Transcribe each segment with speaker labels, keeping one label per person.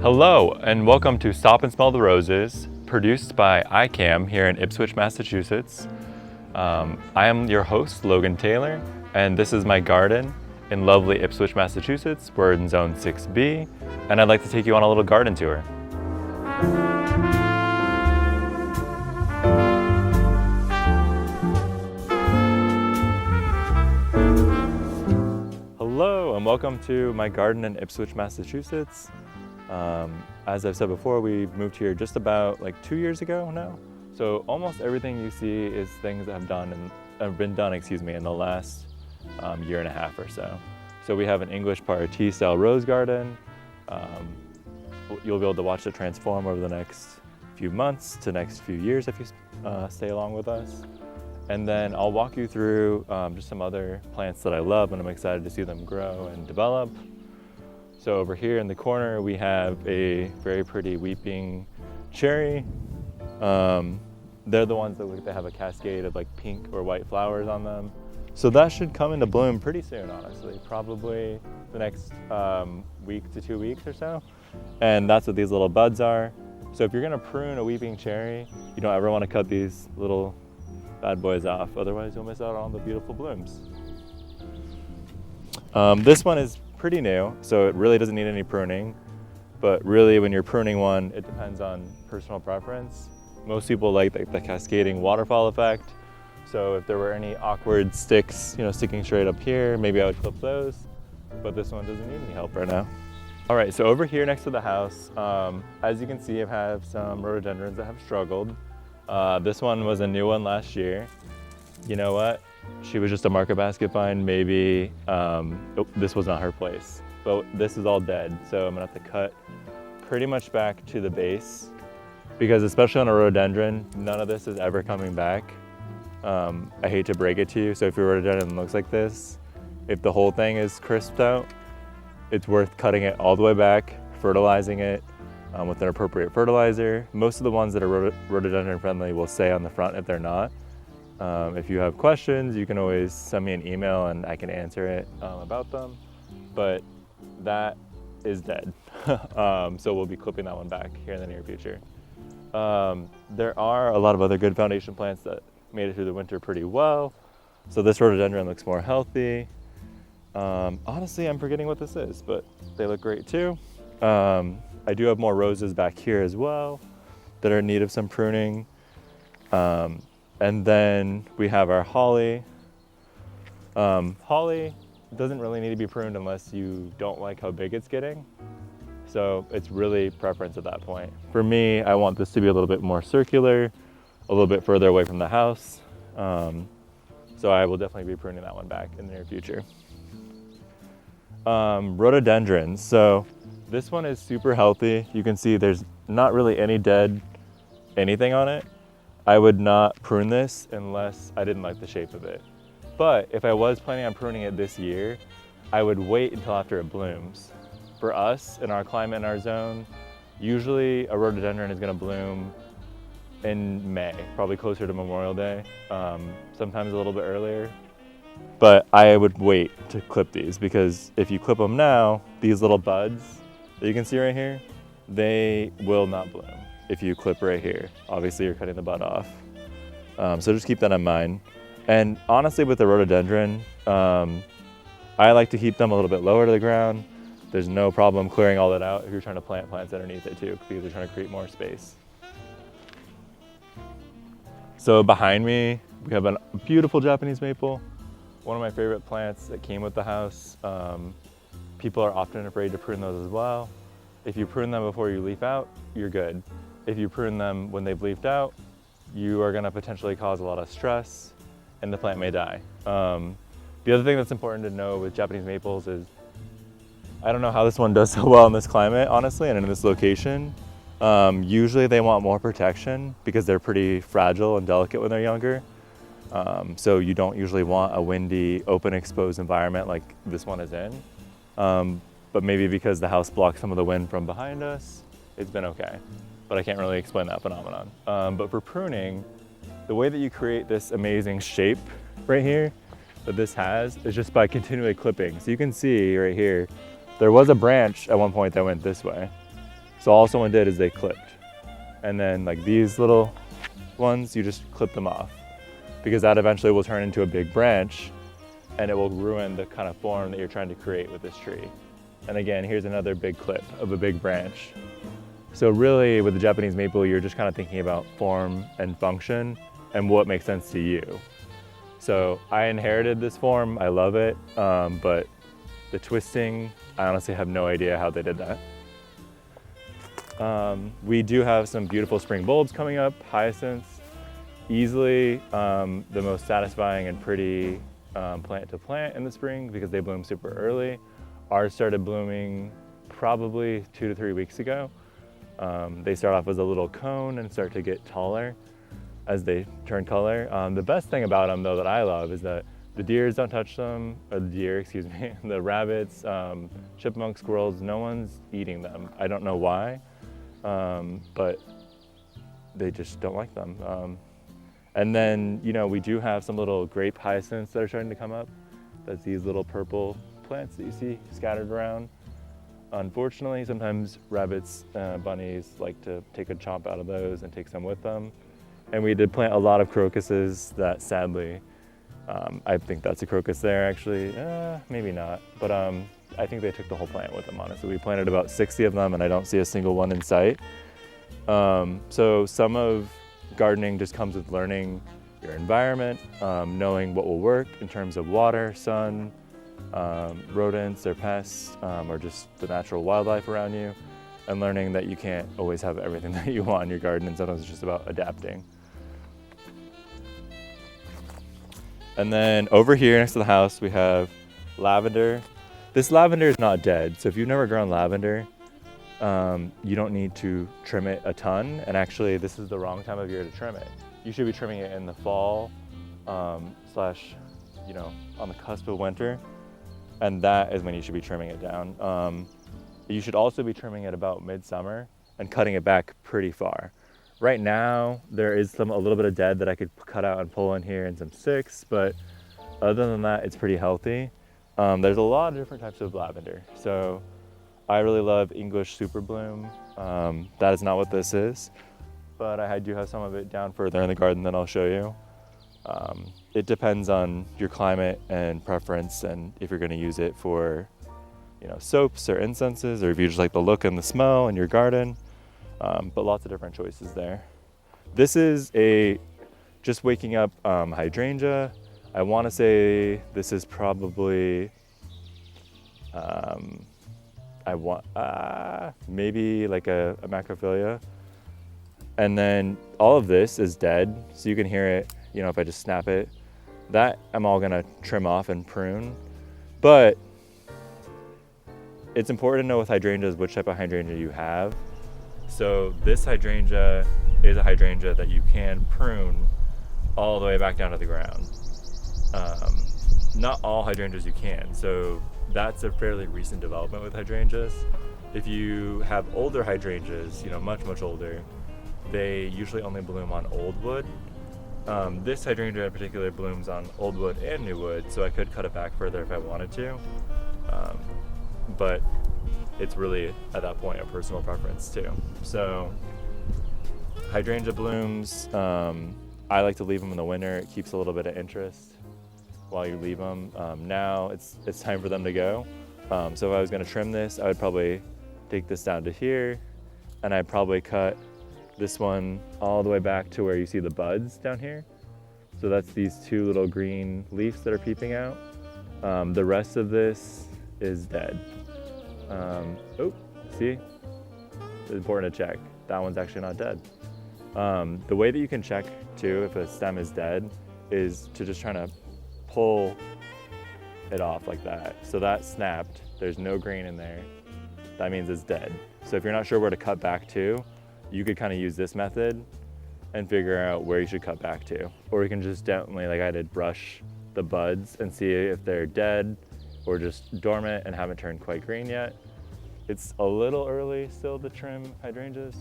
Speaker 1: Hello, and welcome to Stop and Smell the Roses, produced by ICAM here in Ipswich, Massachusetts. I am your host, Logan Taylor, and this is my garden in lovely Ipswich, Massachusetts. We're in Zone 6B, and I'd like to take you on a little garden tour. Hello, and welcome to my garden in Ipswich, Massachusetts. As I've said before, we moved here just about 2 years ago now. So almost everything you see is things that have been done in the last year and a half or so. So we have an English parterre style rose garden. You'll be able to watch it transform over the next few months to next few years if you stay along with us. And then I'll walk you through just some other plants that I love and I'm excited to see them grow and develop. So over here in the corner, we have a very pretty weeping cherry. They're the ones that they have a cascade of pink or white flowers on them. So that should come into bloom pretty soon, honestly, probably the next week to 2 weeks or so. And that's what these little buds are. So if you're gonna prune a weeping cherry, you don't ever wanna cut these little bad boys off, otherwise you'll miss out on the beautiful blooms. This one is pretty new, so it really doesn't need any pruning. But really, when you're pruning one, it depends on personal preference. Most people like the cascading waterfall effect. So if there were any awkward sticks, sticking straight up here, maybe I would clip those. But this one doesn't need any help right now. All right, so over here next to the house, as you can see, I have some rhododendrons that have struggled. This one was a new one last year. You know what? She was just a market basket find, maybe. This was not her place, but this is all dead. So I'm gonna have to cut pretty much back to the base because especially on a rhododendron, none of this is ever coming back. I hate to break it to you. So if your rhododendron looks like this, if the whole thing is crisped out, it's worth cutting it all the way back, fertilizing it with an appropriate fertilizer. Most of the ones that are rhododendron friendly will say on the front if they're not. If you have questions, you can always send me an email and I can answer it about them, but that is dead. So we'll be clipping that one back here in the near future. There are a lot of other good foundation plants that made it through the winter pretty well. So this rhododendron looks more healthy. Honestly, I'm forgetting what this is, but they look great too. I do have more roses back here as well that are in need of some pruning. And then we have our holly. Holly doesn't really need to be pruned unless you don't like how big it's getting. So it's really preference at that point. For me, I want this to be a little bit more circular, a little bit further away from the house. So I will definitely be pruning that one back in the near future. Rhododendrons. So this one is super healthy. You can see there's not really any dead anything on it. I would not prune this unless I didn't like the shape of it. But if I was planning on pruning it this year, I would wait until after it blooms. For us, in our climate, in our zone, usually a rhododendron is gonna bloom in May, probably closer to Memorial Day, sometimes a little bit earlier. But I would wait to clip these because if you clip them now, these little buds that you can see right here, they will not bloom. If you clip right here, obviously you're cutting the bud off. So just keep that in mind. And honestly, with the rhododendron, I like to keep them a little bit lower to the ground. There's no problem clearing all that out if you're trying to plant plants underneath it too, because you're trying to create more space. So behind me, we have a beautiful Japanese maple, one of my favorite plants that came with the house. People are often afraid to prune those as well. If you prune them before you leaf out, you're good. If you prune them when they've leafed out, you are gonna potentially cause a lot of stress and the plant may die. The other thing that's important to know with Japanese maples is, I don't know how this one does so well in this climate, honestly, and in this location. Usually they want more protection because they're pretty fragile and delicate when they're younger. So you don't usually want a windy, open, exposed environment like this one is in. But maybe because the house blocks some of the wind from behind us, it's been okay. But I can't really explain that phenomenon. But for pruning, the way that you create this amazing shape right here that this has is just by continually clipping. So you can see right here, there was a branch at one point that went this way. So So all someone did is they clipped. And then like these little ones, you just clip them off, because that eventually will turn into a big branch and it will ruin the kind of form that you're trying to create with this tree. And again, here's another big clip of a big branch. So really with the Japanese maple, you're just kind of thinking about form and function and what makes sense to you. So I inherited this form, I love it, but the twisting, I honestly have no idea how they did that. We do have some beautiful spring bulbs coming up, hyacinths. Easily the most satisfying and pretty plant to plant in the spring because they bloom super early. Ours started blooming probably 2 to 3 weeks ago. They start off as a little cone and start to get taller as they turn color. The best thing about them though that I love is that the deers don't touch them, or the deer, excuse me, the rabbits, chipmunks, squirrels, no one's eating them. I don't know why, but they just don't like them. And then, you know, we do have some little grape hyacinths that are starting to come up. That's these little purple plants that you see scattered around. Unfortunately, sometimes rabbits, bunnies like to take a chomp out of those and take some with them. And we did plant a lot of crocuses that sadly, I think that's a crocus there actually, maybe not. But I think they took the whole plant with them, honestly. We planted about 60 of them and I don't see a single one in sight. So some of gardening just comes with learning your environment, knowing what will work in terms of water, sun, rodents or pests, or just the natural wildlife around you, and learning that you can't always have everything that you want in your garden, and sometimes it's just about adapting. And then over here next to the house, we have lavender. This lavender is not dead, so if you've never grown lavender, you don't need to trim it a ton, and actually this is the wrong time of year to trim it. You should be trimming it in the fall, slash, you know, on the cusp of winter, and that is when you should be trimming it down. You should also be trimming it about midsummer and cutting it back pretty far. Right now, there is a little bit of dead that I could cut out and pull in here and some sticks, but other than that, it's pretty healthy. There's a lot of different types of lavender. So I really love English Super Bloom. That is not what this is, but I do have some of it down further in the garden that I'll show you. It depends on your climate and preference, and if you're going to use it for, you know, soaps or incenses, or if you just like the look and the smell in your garden. But lots of different choices there. This is a just waking up hydrangea. I want to say this is probably maybe like a macrophilia. And then all of this is dead, so you can hear it, you know, if I just snap it. That I'm all gonna trim off and prune. But it's important to know with hydrangeas which type of hydrangea you have. So this hydrangea is a hydrangea that you can prune all the way back down to the ground. Not all hydrangeas you can, so that's a fairly recent development with hydrangeas. If you have older hydrangeas, you know, much older, they usually only bloom on old wood. This hydrangea in particular blooms on old wood and new wood, so I could cut it back further if I wanted to. But it's really, at that point, a personal preference too. So hydrangea blooms, I like to leave them in the winter. It keeps a little bit of interest while you leave them. Now it's time for them to go. So if I was gonna trim this, I would probably take this down to here, and I'd probably cut this one all the way back to where you see the buds down here. So that's these two little green leaves that are peeping out. The rest of this is dead. Oh, see? It's important to check. That one's actually not dead. The way that you can check too if a stem is dead is to just try to pull it off like that. So that snapped, there's no green in there. That means it's dead. So if you're not sure where to cut back to, you could kind of use this method and figure out where you should cut back to. Or you can just gently, like I did, brush the buds and see if they're dead or just dormant and haven't turned quite green yet. It's a little early still to trim hydrangeas.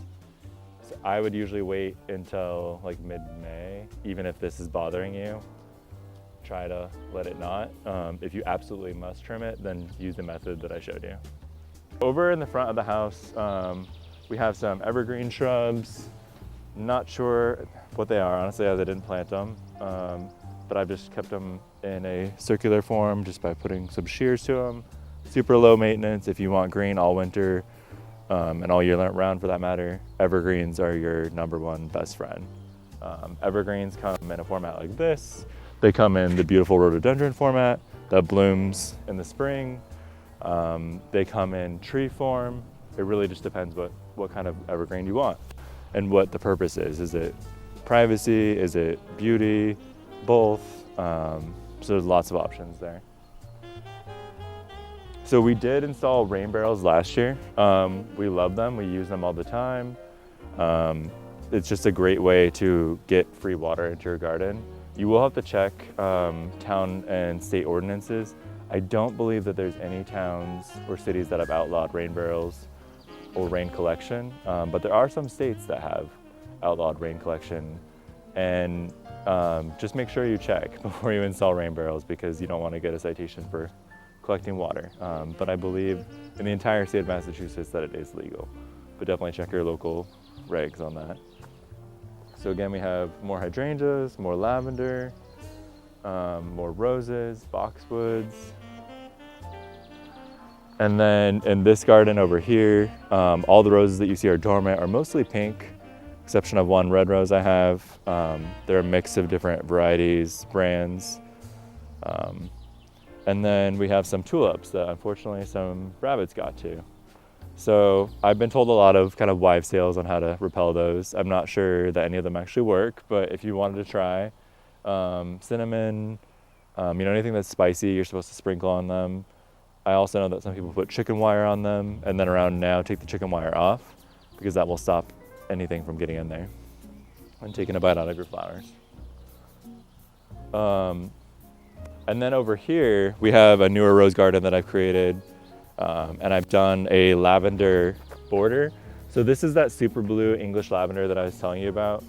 Speaker 1: So I would usually wait until like mid-May, even if this is bothering you. Try to let it not. If you absolutely must trim it, then use the method that I showed you. Over in the front of the house, We have some evergreen shrubs. Not sure what they are, honestly, as I didn't plant them. But I've just kept them in a circular form just by putting some shears to them. Super low maintenance if you want green all winter and all year round for that matter. Evergreens are your #1 best friend. Evergreens come in a format like this. They come in the beautiful rhododendron format that blooms in the spring. They come in tree form. It really just depends what kind of evergreen you want and what the purpose is. Is it privacy? Is it beauty? Both. So there's lots of options there. So we did install rain barrels last year. We love them. We use them all the time. It's just a great way to get free water into your garden. You will have to check town and state ordinances. I don't believe that there's any towns or cities that have outlawed rain barrels or rain collection, but there are some states that have outlawed rain collection. And just make sure you check before you install rain barrels because you don't want to get a citation for collecting water. But I believe in the entire state of Massachusetts that it is legal, but definitely check your local regs on that. So again, we have more hydrangeas, more lavender, more roses, boxwoods. And then in this garden over here, all the roses that you see are dormant are mostly pink, exception of one red rose I have. They're a mix of different varieties, brands. And then we have some tulips that unfortunately some rabbits got to. So I've been told a lot of kind of wives' tales on how to repel those. I'm not sure that any of them actually work, but if you wanted to try, cinnamon, anything that's spicy, you're supposed to sprinkle on them. I also know that some people put chicken wire on them, and then around now, take the chicken wire off because that will stop anything from getting in there and taking a bite out of your flowers. And then over here, we have a newer rose garden that I've created, and I've done a lavender border. So this is that super blue English lavender that I was telling you about.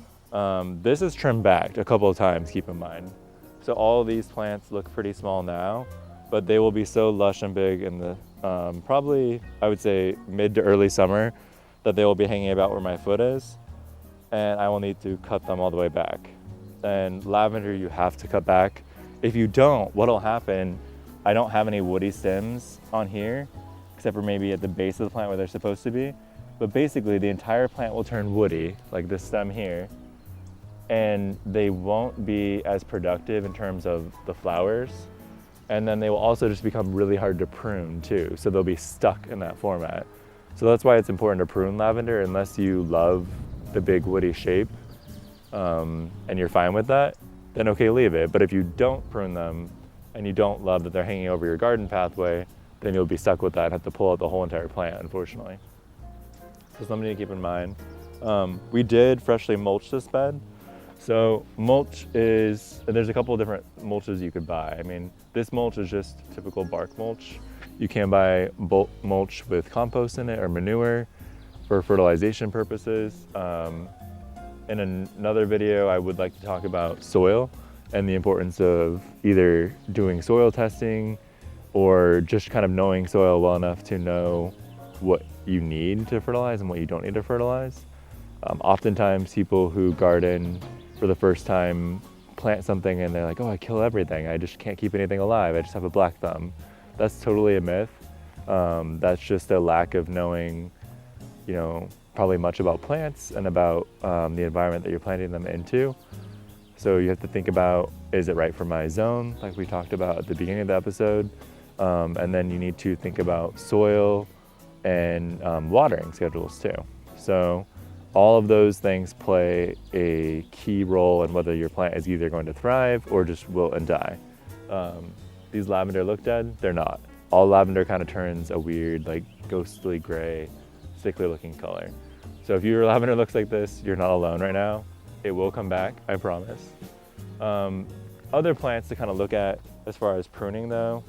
Speaker 1: This is trimmed back a couple of times, keep in mind. So all of these plants look pretty small now, but they will be so lush and big in the probably, I would say, mid to early summer that they will be hanging about where my foot is, and I will need to cut them all the way back. And lavender you have to cut back. If you don't, what'll happen, I don't have any woody stems on here, except for maybe at the base of the plant where they're supposed to be. But basically the entire plant will turn woody, like this stem here, and they won't be as productive in terms of the flowers. And then they will also just become really hard to prune too. So they'll be stuck in that format. So that's why it's important to prune lavender unless you love the big woody shape and you're fine with that, then okay, leave it. But if you don't prune them and you don't love that they're hanging over your garden pathway, then you'll be stuck with that and have to pull out the whole entire plant, unfortunately. So something to keep in mind. We did freshly mulch this bed. So mulch is, there's a couple of different mulches you could buy. I mean, this mulch is just typical bark mulch. You can buy mulch with compost in it or manure for fertilization purposes. In another video, I would like to talk about soil and the importance of either doing soil testing or just kind of knowing soil well enough to know what you need to fertilize and what you don't need to fertilize. Oftentimes people who garden for the first time plant something and they're like, oh, I kill everything. I just can't keep anything alive. I just have a black thumb. That's totally a myth. That's just a lack of knowing, probably much about plants and about the environment that you're planting them into. So you have to think about, is it right for my zone, like we talked about at the beginning of the episode? And then you need to think about soil and watering schedules too. So all of those things play a key role in whether your plant is either going to thrive or just wilt and die. These lavender look dead, they're not. All lavender kind of turns a weird, like ghostly gray, sickly looking color. So if your lavender looks like this, you're not alone right now. It will come back, I promise. Other plants to kind of look at as far as pruning though,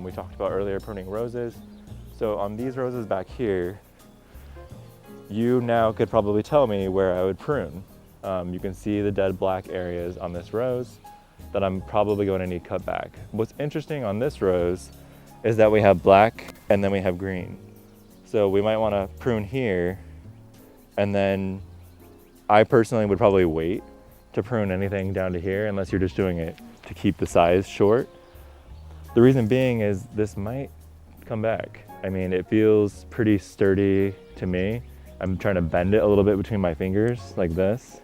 Speaker 1: we talked about earlier pruning roses. So on these roses back here, you now could probably tell me where I would prune. You can see the dead black areas on this rose that I'm probably going to need cut back. What's interesting on this rose is that we have black and then we have green. So we might want to prune here And then I personally would probably wait to prune anything down to here unless you're just doing it to keep the size short. The reason being is this might come back. I mean, it feels pretty sturdy to me. I'm trying to bend it a little bit between my fingers like this.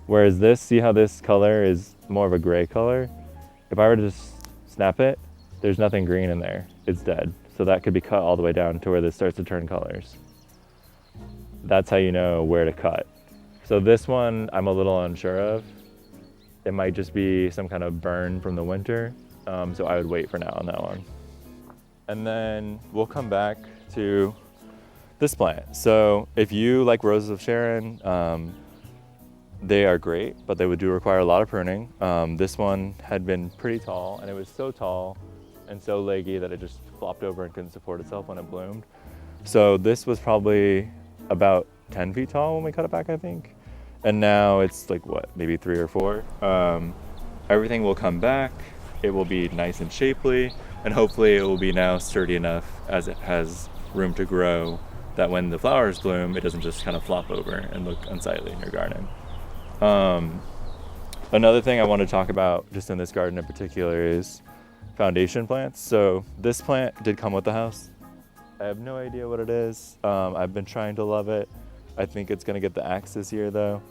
Speaker 1: Whereas this, see how this color is more of a gray color? If I were to just snap it, there's nothing green in there. It's dead. So that could be cut all the way down to where this starts to turn colors. That's how you know where to cut. So this one, I'm a little unsure of. It might just be some kind of burn from the winter. So I would wait for now on that one. And then we'll come back to this plant. So if you like Roses of Sharon, they are great, but they do require a lot of pruning. This one had been pretty tall, and it was so tall and so leggy that it just flopped over and couldn't support itself when it bloomed. So this was probably about 10 feet tall when we cut it back, I think. And now it's like, what, maybe 3 or 4. Everything will come back. It will be nice and shapely, and hopefully it will be now sturdy enough as it has room to grow that when the flowers bloom, it doesn't just kind of flop over and look unsightly in your garden. Another thing I want to talk about just in this garden in particular is foundation plants. So this plant did come with the house. I have no idea what it is. I've been trying to love it. I think it's going to get the axe this year though.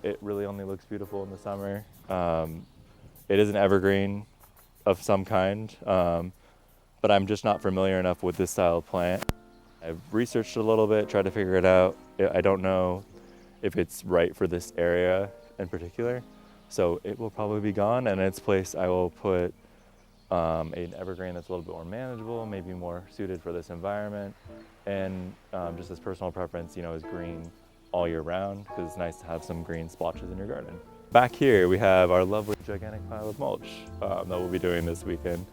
Speaker 1: It really only looks beautiful in the summer. It is an evergreen of some kind, but I'm just not familiar enough with this style of plant. I've researched a little bit, tried to figure it out. I don't know if it's right for this area in particular. So it will probably be gone, and in its place I will put an evergreen that's a little bit more manageable, maybe more suited for this environment. And just as personal preference, is green all year round, because it's nice to have some green splotches in your garden. Back here we have our lovely gigantic pile of mulch that we'll be doing this weekend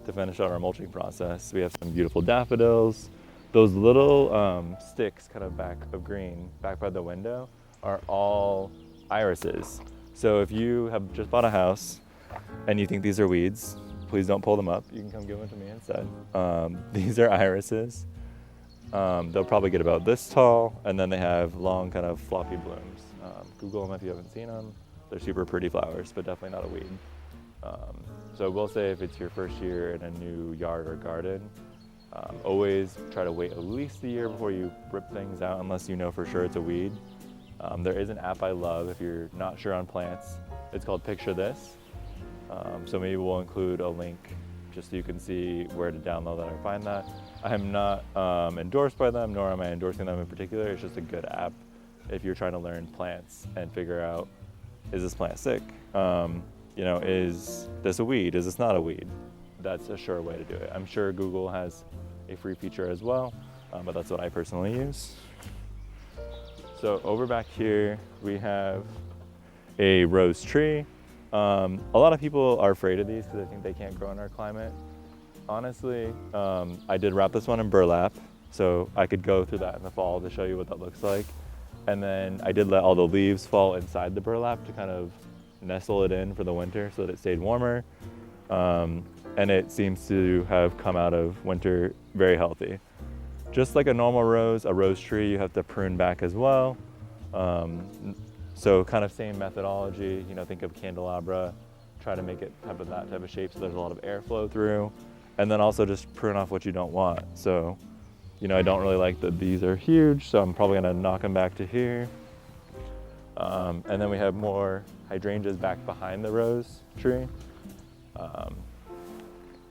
Speaker 1: to finish out our mulching process. We have some beautiful daffodils. Those little sticks kind of back of green, back by the window, are all irises. So if you have just bought a house and you think these are weeds, please don't pull them up. You can come give them to me instead. These are irises. They'll probably get about this tall, and then they have long kind of floppy blooms. Google them if you haven't seen them. They're super pretty flowers, but definitely not a weed. So I will say, if it's your first year in a new yard or garden, always try to wait at least a year before you rip things out, unless you know for sure it's a weed. There is an app I love if you're not sure on plants. It's called Picture This. So maybe we'll include a link just so you can see where to download that or find that. I am not endorsed by them, nor am I endorsing them in particular. It's just a good app if you're trying to learn plants and figure out, is this plant sick? Is this a weed? Is this not a weed? That's a sure way to do it. I'm sure Google has a free feature as well, but that's what I personally use. So over back here, we have a rose tree. A lot of people are afraid of these because they think they can't grow in our climate. Honestly, I did wrap this one in burlap, so I could go through that in the fall to show you what that looks like. And then I did let all the leaves fall inside the burlap to kind of nestle it in for the winter so that it stayed warmer. And it seems to have come out of winter very healthy. Just like a normal rose, a rose tree, you have to prune back as well. So kind of same methodology, think of candelabra, try to make it have that type of shape so there's a lot of airflow through. And then also just prune off what you don't want. So, I don't really like that these are huge, so I'm probably gonna knock them back to here. And then we have more hydrangeas back behind the rose tree.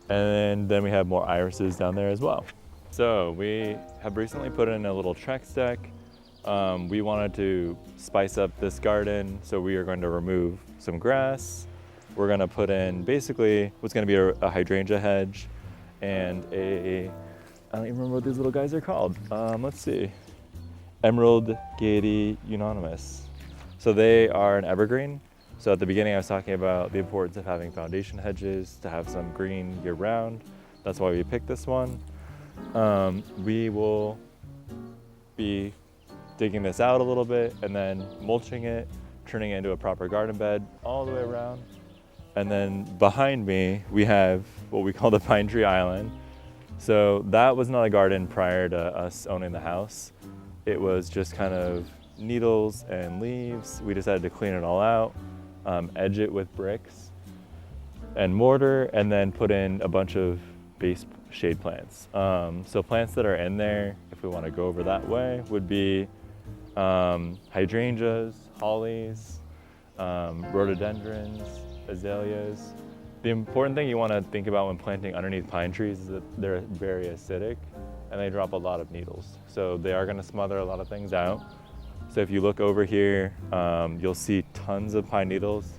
Speaker 1: And then we have more irises down there as well. So we have recently put in a little Trex deck. We wanted to spice up this garden, so we are going to remove some grass. We're going to put in basically what's going to be a hydrangea hedge and I don't even remember what these little guys are called. Let's see. Emerald Gaiety Unanimous. So they are an evergreen. So at the beginning I was talking about the importance of having foundation hedges to have some green year round. That's why we picked this one. We will be digging this out a little bit and then mulching it, turning it into a proper garden bed all the way around. And then behind me, we have what we call the Pine Tree Island. So that was not a garden prior to us owning the house. it was just kind of needles and leaves. We decided to clean it all out, edge it with bricks and mortar, and then put in a bunch of base shade plants. So plants that are in there, if we want to go over that way, would be hydrangeas, hollies, rhododendrons, azaleas. The important thing you want to think about when planting underneath pine trees is that they're very acidic and they drop a lot of needles. So they are going to smother a lot of things out. So if you look over here, you'll see tons of pine needles.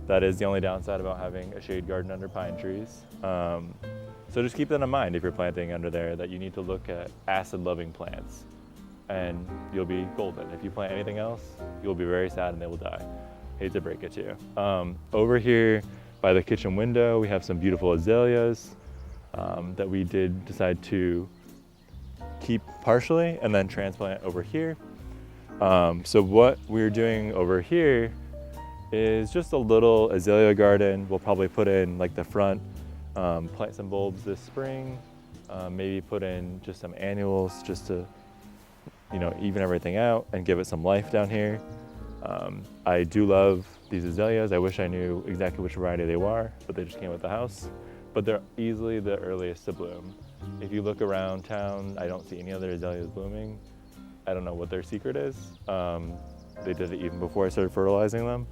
Speaker 1: That is the only downside about having a shade garden under pine trees. So just keep that in mind if you're planting under there, that you need to look at acid-loving plants and you'll be golden. If you plant anything else, you'll be very sad and they will die. Hate to break it to you. Over here by the kitchen window, we have some beautiful azaleas that we did decide to keep partially and then transplant over here. So what we're doing over here is just a little azalea garden. We'll probably put in like the front, plant some bulbs this spring, maybe put in just some annuals just to, even everything out and give it some life down here. I do love these azaleas. I wish I knew exactly which variety they were, but they just came with the house. But they're easily the earliest to bloom. If you look around town, I don't see any other azaleas blooming. I don't know what their secret is. They did it even before I started fertilizing them.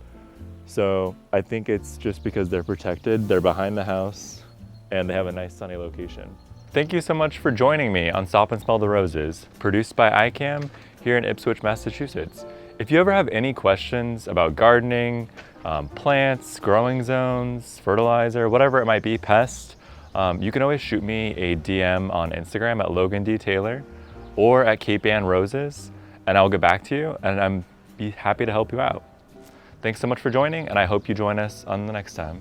Speaker 1: So I think it's just because they're protected, they're behind the house, and they have a nice sunny location. Thank you so much for joining me on Stop and Smell the Roses, produced by ICAM here in Ipswich, Massachusetts. If you ever have any questions about gardening, plants, growing zones, fertilizer, whatever it might be, pests, you can always shoot me a DM on Instagram at Logan D. Taylor or at Cape Ann Roses, and I'll get back to you and I'm be happy to help you out. Thanks so much for joining, and I hope you join us on the next time.